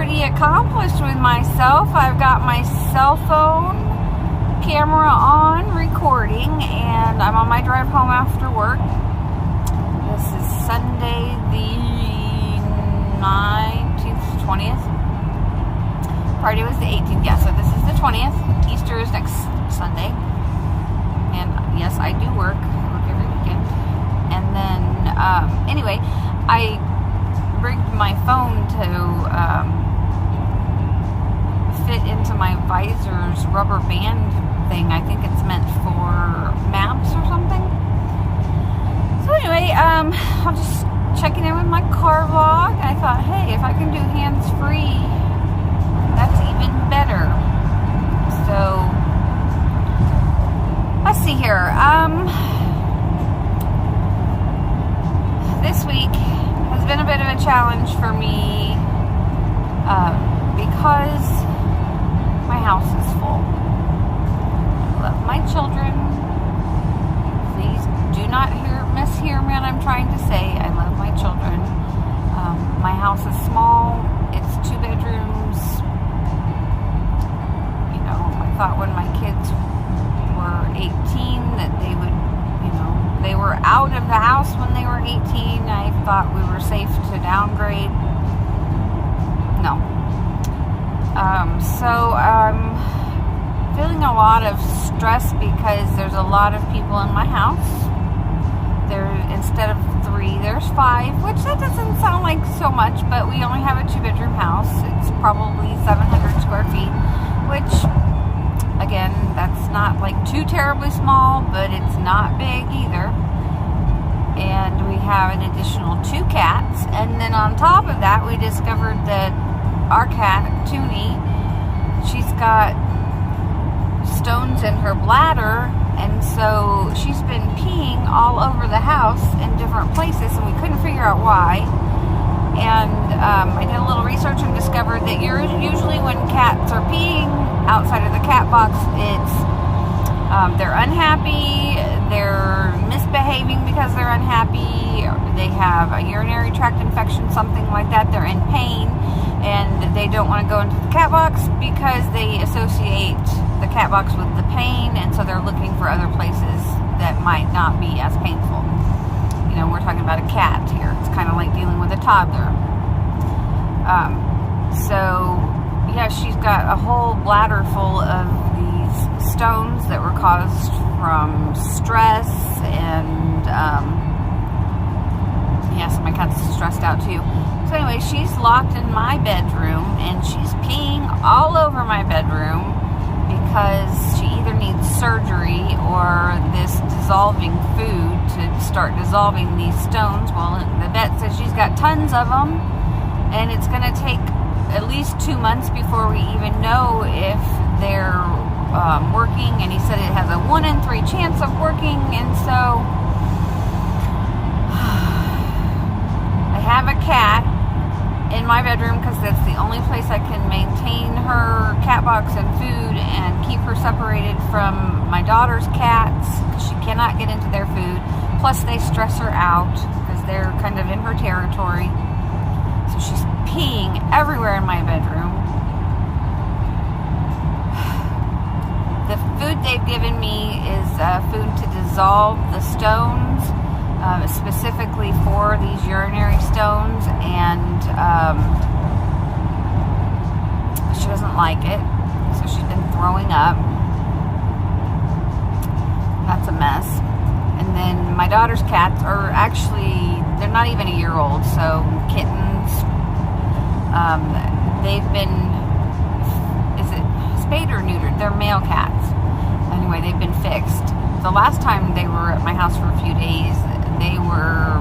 pretty accomplished with myself. I've got my cell phone camera on recording, and I'm on my drive home after work. This is Sunday the 19th, 20th. Friday was the 18th, yeah, so this is the 20th. Easter is next Sunday. And yes, I do work every weekend. And then, anyway, I rigged my phone to fit into my visor's rubber band thing. I think it's meant for maps or something. So anyway, I'm just checking in with my car vlog. I thought, hey, if I can do hands-free, that's even better. So let's see here. This week has been a bit of a challenge for me because my house is full. I love my children. Please do not mishear me when I'm trying to say I love my children. My house is small. It's 2 bedrooms. You know, I thought when my kids were 18 that they would, they were out of the house when they were 18. I thought we were safe to downgrade. No. So I'm feeling a lot of stress because there's a lot of people in my house. Instead of 3, there's 5, which that doesn't sound like so much, but we only have a 2-bedroom house. It's probably 700 square feet, which, again, that's not like too terribly small, but it's not big either. And we have an additional 2 cats, and then on top of that, we discovered that our cat, Toonie, she's got stones in her bladder, and so she's been peeing all over the house in different places, and we couldn't figure out why. And I did a little research and discovered that usually when cats are peeing outside of the cat box, it's they're unhappy, they're misbehaving because they're unhappy, or they have a urinary tract infection, something like that, they're in pain, and they don't want to go into the cat box because they associate the cat box with the pain, and so they're looking for other places that might not be as painful. We're talking about a cat here. It's kind of like dealing with a toddler. So yeah, she's got a whole bladder full of these stones that were caused from stress, and yes, my cat's stressed out too. So anyway, she's locked in my bedroom, and she's peeing all over my bedroom because she either needs surgery or this dissolving food to start dissolving these stones. Well, the vet says she's got tons of them, and it's going to take at least 2 months before we even know if they're working, and he said it has a 1 in 3 chance of working. And so I have a cat in my bedroom because that's the only place I can maintain her cat box and food and keep her separated from my daughter's cats because she cannot get into their food. Plus they stress her out because they're kind of in her territory. So she's peeing everywhere in my bedroom. The food they've given me is food to dissolve the stones, specifically for these urinary stones, and she doesn't like it, so she's been throwing up. That's a mess. And then my daughter's cats are actually, they're not even a year old, so kittens. They've been, is it spayed or neutered? They're male cats. Anyway, they've been fixed. The last time they were at my house for a few days, they were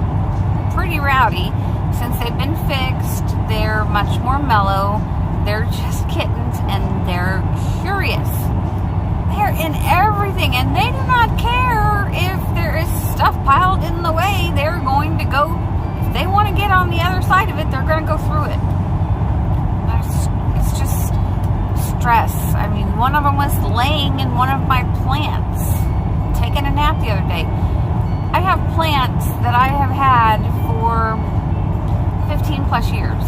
pretty rowdy. Since they've been fixed, they're much more mellow. They're just kittens, and they're curious. They're in everything, and they do not care if there is stuff piled in the way. They're going to go, if they want to get on the other side of it, they're going to go through it. It's just stress. I mean, one of them was laying in one of my plants, taking a nap the other day. I have plants that I have had for 15 plus years.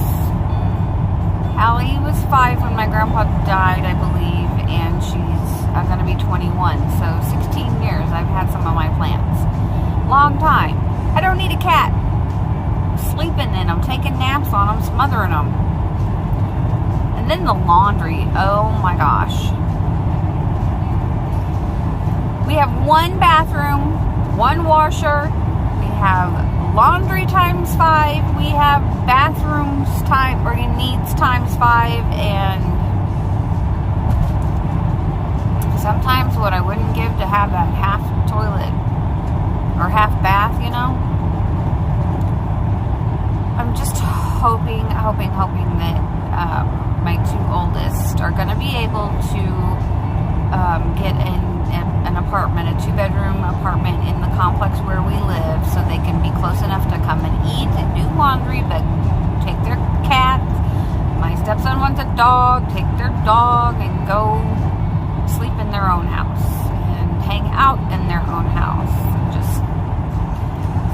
Allie was 5 when my grandpa died, I believe, and she's going to be 21. So 16 years I've had some of my plants. Long time. I don't need a cat sleeping in them, taking naps on them, smothering them. And then the laundry. Oh my gosh. We have one bathroom, one washer. We have laundry times 5. We have bathrooms or needs times 5, and sometimes what I wouldn't give to have that half toilet or half bath, you know. I'm just hoping that my 2 oldest are going to be able to get an apartment, a 2-bedroom apartment in the complex where we live, so they can be close enough to come and eat and do laundry, but take their cat. My stepson wants a dog. Take their dog and go sleep in their own house and hang out in their own house. Just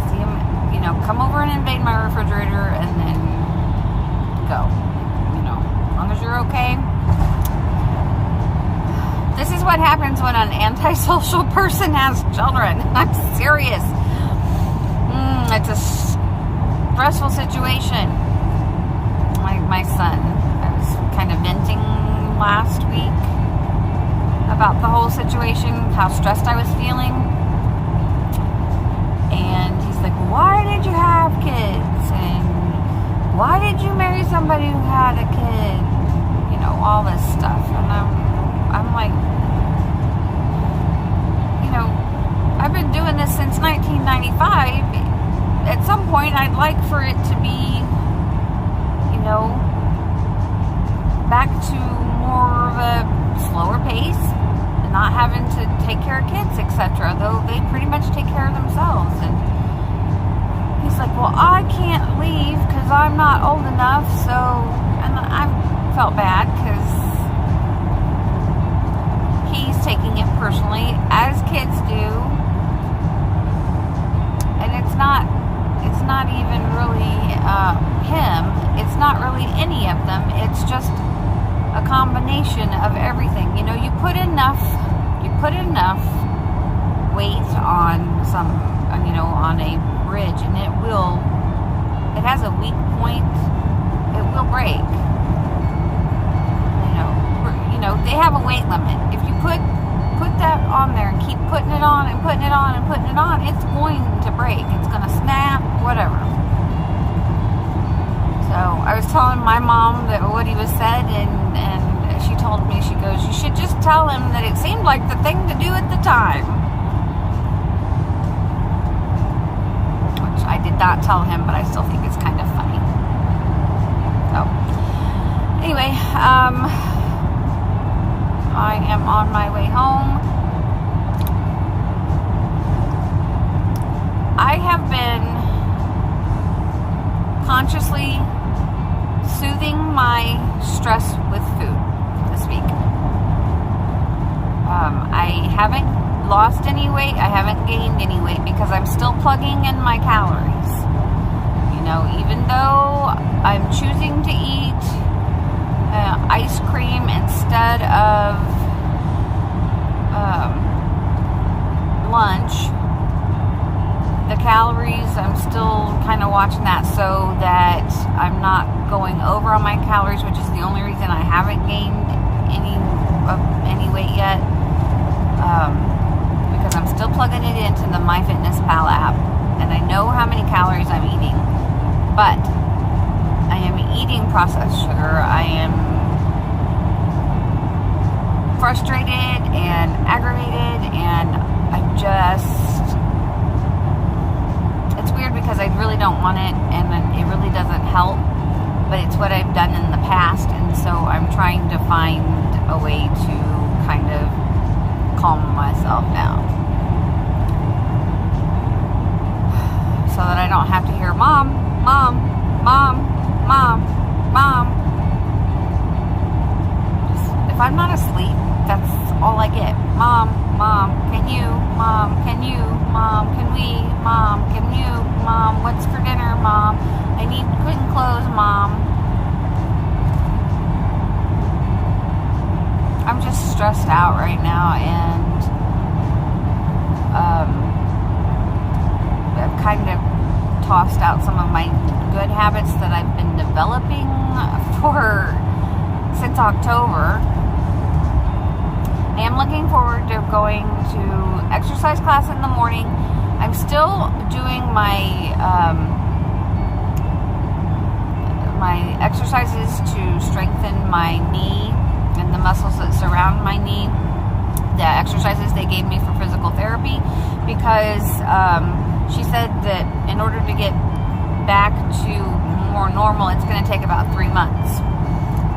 see them, you know, come over and invade my refrigerator and then go. You know, as long as you're okay. This is what happens when an antisocial person has children. I'm serious. It's a stressful situation. My son, I was kind of venting last week about the whole situation, how stressed I was feeling. And he's like, why did you have kids? And why did you marry somebody who had a kid? You know, all this stuff. And I'm like, you know, I've been doing this since 1995. At some point, I'd like for it to be, you know, back to more of a slower pace and not having to take care of kids, etc. Though they pretty much take care of themselves. And he's like, well, I can't leave because I'm not old enough. So, and I felt bad because he's taking it personally, as kids do, and it's not even really him. It's not really any of them. It's just a combination of everything. You know, you put enough weight on on a bridge, and it has a weak point. It will break. You know, they have a weight limit. If you put that on there and keep putting it on and putting it on and putting it on, it's going to break. It's going to snap, whatever. So I was telling my mom that what he was said, and she told me, she goes, you should just tell him that it seemed like the thing to do at the time. Which I did not tell him, but I still think it's kind of funny. So anyway, I am on my way home. I have been consciously soothing my stress with food this week. I haven't lost any weight. I haven't gained any weight because I'm still plugging in my calories. You know, even though I'm choosing to eat ice cream instead of lunch, the calories, I'm still kind of watching that so that I'm not going over on my calories, which is the only reason I haven't gained any weight yet, because I'm still plugging it into the MyFitnessPal app, and I know how many calories I'm eating, but I am eating processed sugar. I am frustrated and aggravated, and it's weird because I really don't want it, and it really doesn't help, but it's what I've done in the past, and so I'm trying to find a way to kind of calm myself down so that I don't have to hear mom, mom, mom, mom, mom. If I'm not asleep, that's all I get. Mom, mom, can you? Mom, can you? Mom, can we? Mom, can you? Mom, what's for dinner? Mom, I need clean clothes, Mom. stressed out right now, and I've kind of tossed out some of my good habits that I've been developing since October. I am looking forward to going to exercise class in the morning. I'm still doing my my exercises to strengthen my knee and the muscles that surround my knee. The exercises they gave me for physical therapy, because she said that in order to get back to more normal, it's going to take about 3 months.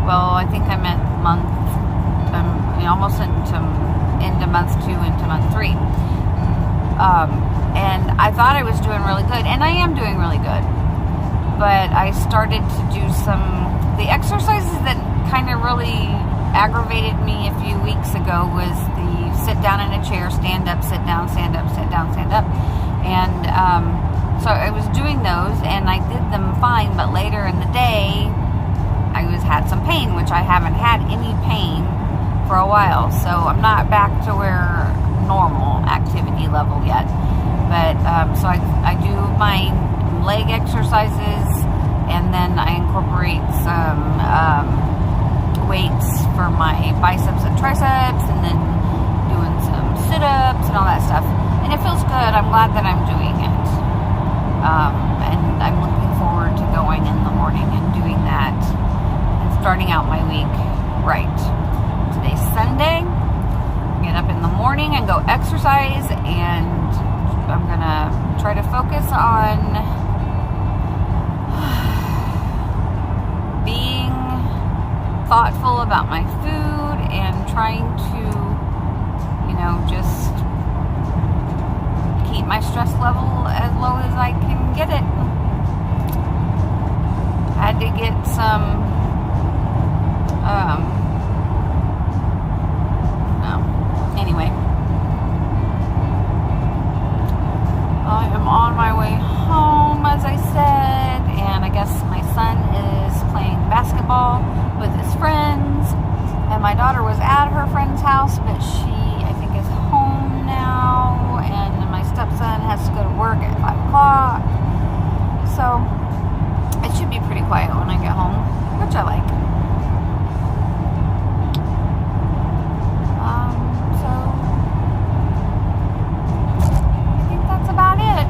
Well, I think I'm at almost into month 2, into month 3. And I thought I was doing really good, and I am doing really good. But I started to do the exercises that kind of really aggravated me a few weeks ago was the sit down in a chair, stand up, sit down, stand up, sit down, stand up. And so I was doing those, and I did them fine, but later in the day, I had some pain, which I haven't had any pain for a while. So I'm not back to where normal activity level yet. But so I do my leg exercises, and then I incorporate some weights for my biceps and triceps, and then doing some sit-ups and all that stuff. And it feels good. I'm glad that I'm doing it. And I'm looking forward to going in the morning and doing that and starting out my week right. Today's Sunday. Get up in the morning and go exercise, and I'm gonna try to focus on being thoughtful about my food and trying to, just keep my stress level as low as I can get it. I had to get some, anyway. I am on my way home, as I said, and I guess my son is playing basketball with his friends, and my daughter was at her friend's house, but she, I think, is home now, and my stepson has to go to work at 5 o'clock, so it should be pretty quiet when I get home, which I like. So I think that's about it.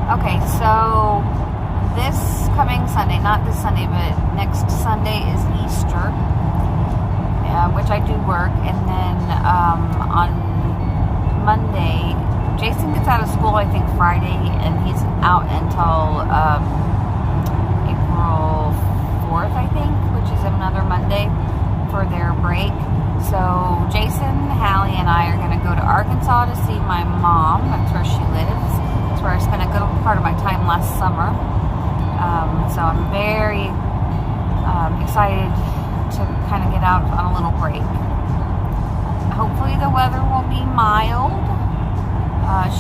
Okay, so this coming Sunday, not this Sunday, but next Sunday is Easter, which I do work, and then on Monday, Jason gets out of school, I think, Friday, and he's out until April 4th, I think, which is another Monday for their break. So Jason, Hallie, and I are going to go to Arkansas to see my mom. That's where she lives. That's where I spent a good part of my time last summer. So I'm very excited to kind of get out on a little break. Hopefully the weather will be mild.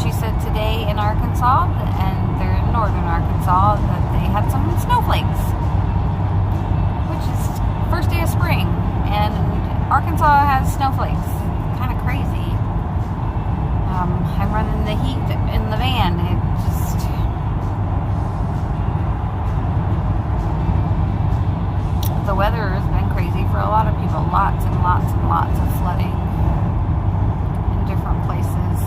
She said today in Arkansas, and they're in northern Arkansas, that they had some snowflakes, which is first day of spring, and Arkansas has snowflakes. Kind of crazy. I'm running the heat in the van. It just... The weather has been crazy for a lot of people. Lots and lots and lots of flooding in different places.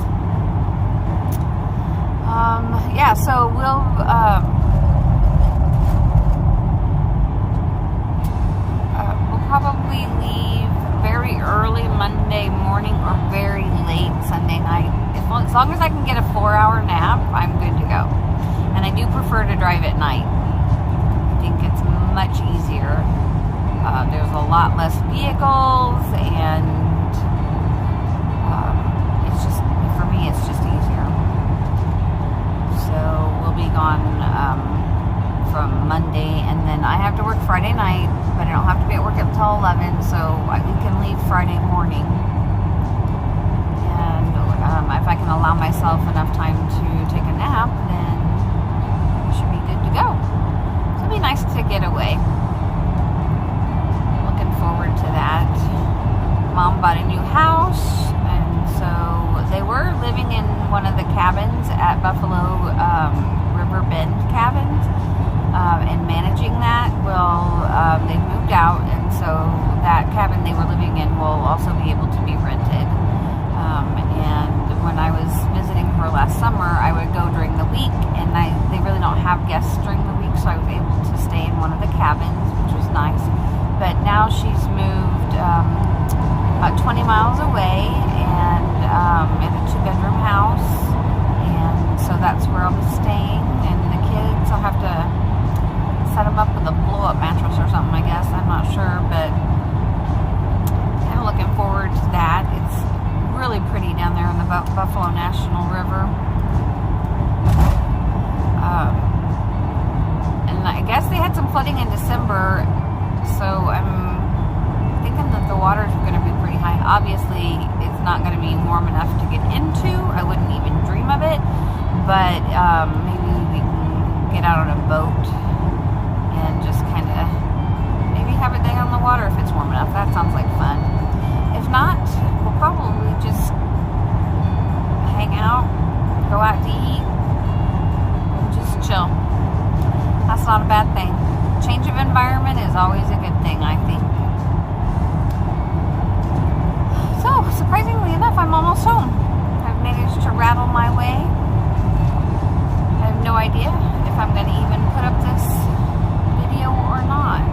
Yeah, so we'll probably leave very early Monday morning or very late Sunday night. As long as I can get a 4-hour nap, I'm good to go. And I do prefer to drive at night. I think it's much easier. There's a lot less vehicles, and it's just, for me, it's just easier. So we'll be gone from Monday, and then I have to work Friday night, but I don't have to be at work until 11, so we can leave Friday morning. And if I can allow myself enough time to take a nap, then we should be good to go. So it'll be nice to get away. Looking forward to that. Mom bought a new house, and so they were living in one of the cabins at Buffalo River Bend cabins, and managing that. Well, they've moved out, and so that cabin they were living in will also be able to be rented. And when I was visiting her last summer, I would go during the week, and they really don't have guests during the week, so I was able to stay in one of the cabins, which was nice. But now she's moved about 20 miles away, and in a 2-bedroom house, and so that's where I'll be staying. And the kids, I'll have to set them up with a blow-up mattress or something, I guess. I'm not sure, but kind of looking forward to that. It's really pretty down there in the Buffalo National River. And I guess they had some flooding in December, so I'm thinking that the water's going to be pretty high. Obviously, it's not going to be warm enough to get into. I wouldn't even dream of it, but maybe we can get out on a boat and just kind of maybe have a day on the water if it's warm enough. That sounds like fun. If not, we'll probably just hang out, go out to eat, and just chill. That's not a bad thing. Change of environment is always a good thing, I think. So, surprisingly enough, I'm almost home. I've managed to rattle my way. I have no idea if I'm going to even put up this video or not.